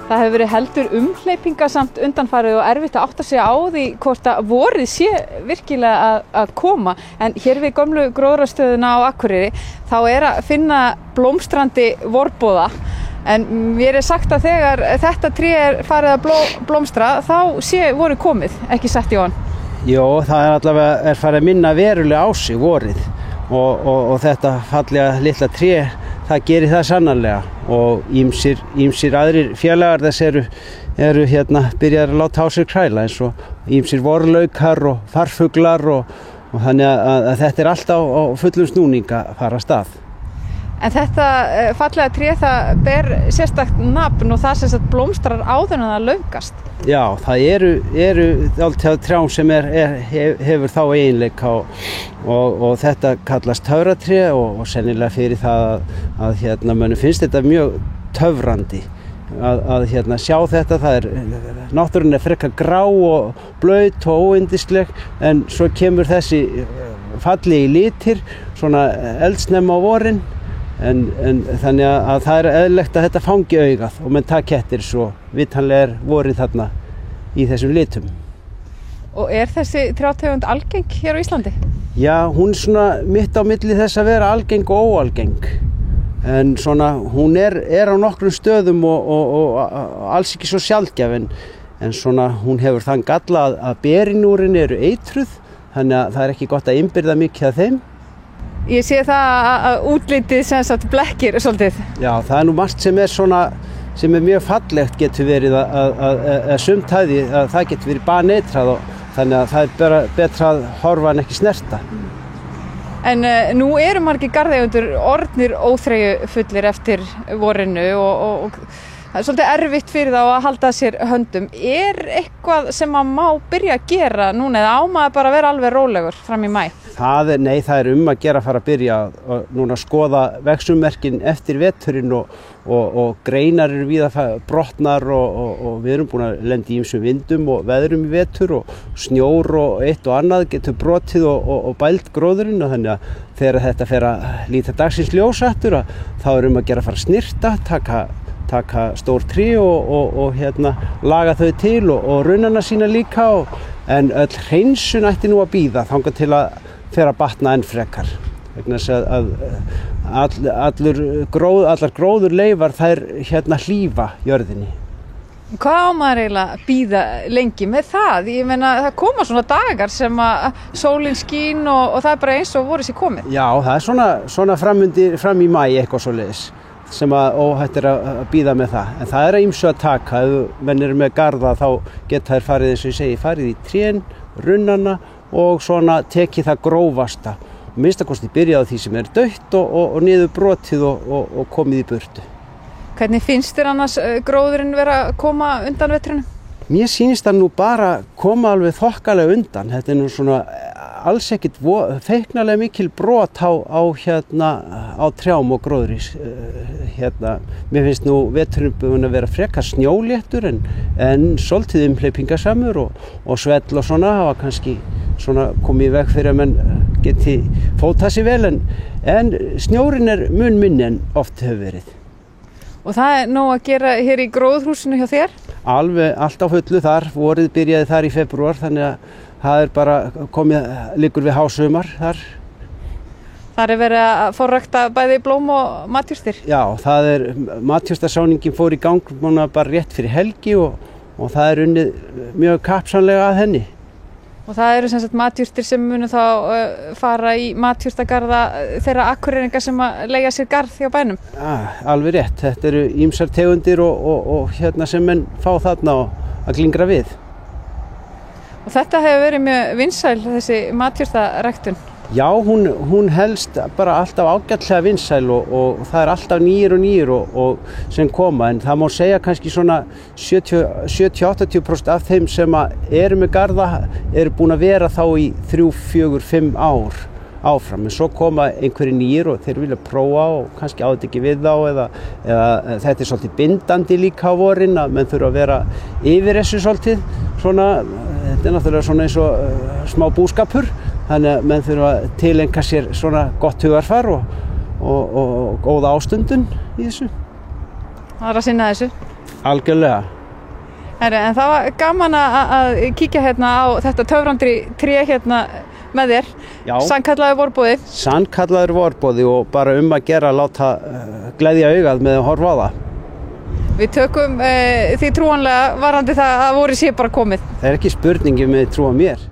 Það hefur verið heldur umhleypingasamt undanfarið og erfitt að átta sig á því hvort að vorið sé virkilega að koma. En hér við gömlu gróðrarstöðuna á Akureyri þá að finna blómstrandi vorboða. En mér sagt að þegar þetta tré farið að blómstra þá sé vorið komið, ekki satt Jón? Jó, það allavega farið að minna verulega á sig vorið og þetta fallega litla tré það gerir það sannarlega og ýmsir aðrir félagar þess eru byrjar að láta á sér kræla eins og ýmsir vorlaukar og farfuglar og þannig að þetta alltaf á fullum snúning að fara af stað. En þetta fallega tré það ber sérstakt nafn og það sem sagt blómstrar áður en það laufgast. Já, það eru alltaf trjám sem hefur þá eiginleika og þetta kallast töfratré og sennilega fyrir það að mönnum finnst þetta mjög töfrandi að sjá þetta. Það náttúran frekar grá og blaut og óyndisleg en svo kemur þessi fallegi litir svona eldsnemma á vorin. En þannig að það eðlilegt að þetta fangi augað og menn taka eftir svo vitanlega vorið þarna í þessum litum. Og þessi trjátegund algeng hér á Íslandi? Já, hún svona mitt á milli þess að vera algeng og óalgeng. En svona hún á nokkrum stöðum og alls ekki svo sjaldgæf en svona hún hefur þann galla að berin úr henni eru eitruð þannig að það ekki gott að innbyrða mikið af þeim. Ég sé það að útlitið sem sagt blekkir svolítið. Já, það nú margt sem mjög fallegt getur verið að sumtæði að það getur verið baneitrað og þannig að það bara betra að horfa en ekki snerta. En nú eru margir garðeigendur orðnir óþreyjufullir eftir vorinu og það svolítið erfitt fyrir þá að halda sér höndum. Eitthvað sem að má byrja að gera núna eða á maður bara að vera alveg rólegur fram í maí? Það er að gera að fara að byrja að skoða vexummerkin eftir veturinn og greinar eru víða brotnar og við erum búin að lenda í ýmsum vindum og veðrum í vetur og snjór og eitt og annað getur brotið og bælt gróðurinn og þannig að þegar þetta fer að líta dagsins ljós aftur þá að gera að fara að snyrta, taka stór tré og laga þau til og runnana sína líka en öll hreinsun ætti nú að bíða þangað til að fer að batna enn frekar vegna þess að allar gróðurleifar þær hlífa jörðinni. Hvað á maður eiginlega að bíða lengi með það? Ég meina það koma svona dagar sem að sólin skín og það bara eins og vorið sé komið. Já, það svona fram í maí eitthvað svoleiðis sem að óhætt að bíða með það. En það að ýmsu að taka. Ef menn eru með garða þá geta þær farið eins og ég segi, farið í trén, runnana og svona tekið það grófasta. Minnstakosti byrja á því sem dautt og niður brotið og komið í burtu. Hvernig finnst þér annars gróðurinn vera að koma undan veturinn? Mér sýnist það nú bara koma alveg þokkalega undan. Þetta nú svona alls ekkit feiknarlega mikil brot á trjám og gróðri. Mér finnst nú veturinn búinn að vera frekar snjóléttur en svolítið umhleypingasamur og svell og svona hafa kannski svona komið í veg fyrir að menn geti fótað sér vel en snjórinn mun minni en oft hefur verið. Og það nóg að gera hér í gróðurhúsinu hjá þér? Allt á fullu þar, vorið byrjaði þar í febrúar þannig að það bara liggur við hásumar þar. Þar verið að forrækta bæði blóm og matjurtir? Já, matjurtarsáningin fór í gang bara rétt fyrir helgi og það unnið mjög kappsamlega að henni. Og það eru sem sagt matjurtir sem munu þá fara í matjurtagarða þeirra Akureyringa sem að leigja sér garð hjá bænum? Ja, alveg rétt. Þetta eru ýmsar tegundir og sem menn fá þarna að glingra við. Og þetta hefur verið mjög vinsæl þessi matjurtaræktun? Já, hún helst bara alltaf ágætlega vinsæl og það alltaf nýir og sem koma en það má segja kannski svona 70-80% af þeim sem eru með garða eru búin að vera þá í 3, 4, 5 ár áfram en svo koma einhverjir nýir og þeir vilja prófa og kannski á þetta ekki við þá eða þetta svolítið bindandi líka á vorin að menn þurfa að vera yfir þessu svolítið svona, þetta náttúrulega svona eins og smá búskapur þannig að menn þurfa að tileinka sér svona gott hugarfar og góða ástundun í þessu. Það að sinna þessu? Algjörlega. En það var gaman að kíkja hérna á þetta töfrandi tré hérna með þér. Já. Sannkallaður vorboði. Sannkallaður vorboði og bara að gera að láta gleðja augað með að horfa á það. Við tökum því trúanlega varandi það að vorið sé bara komið. Það ekki spurningi með trúa mér.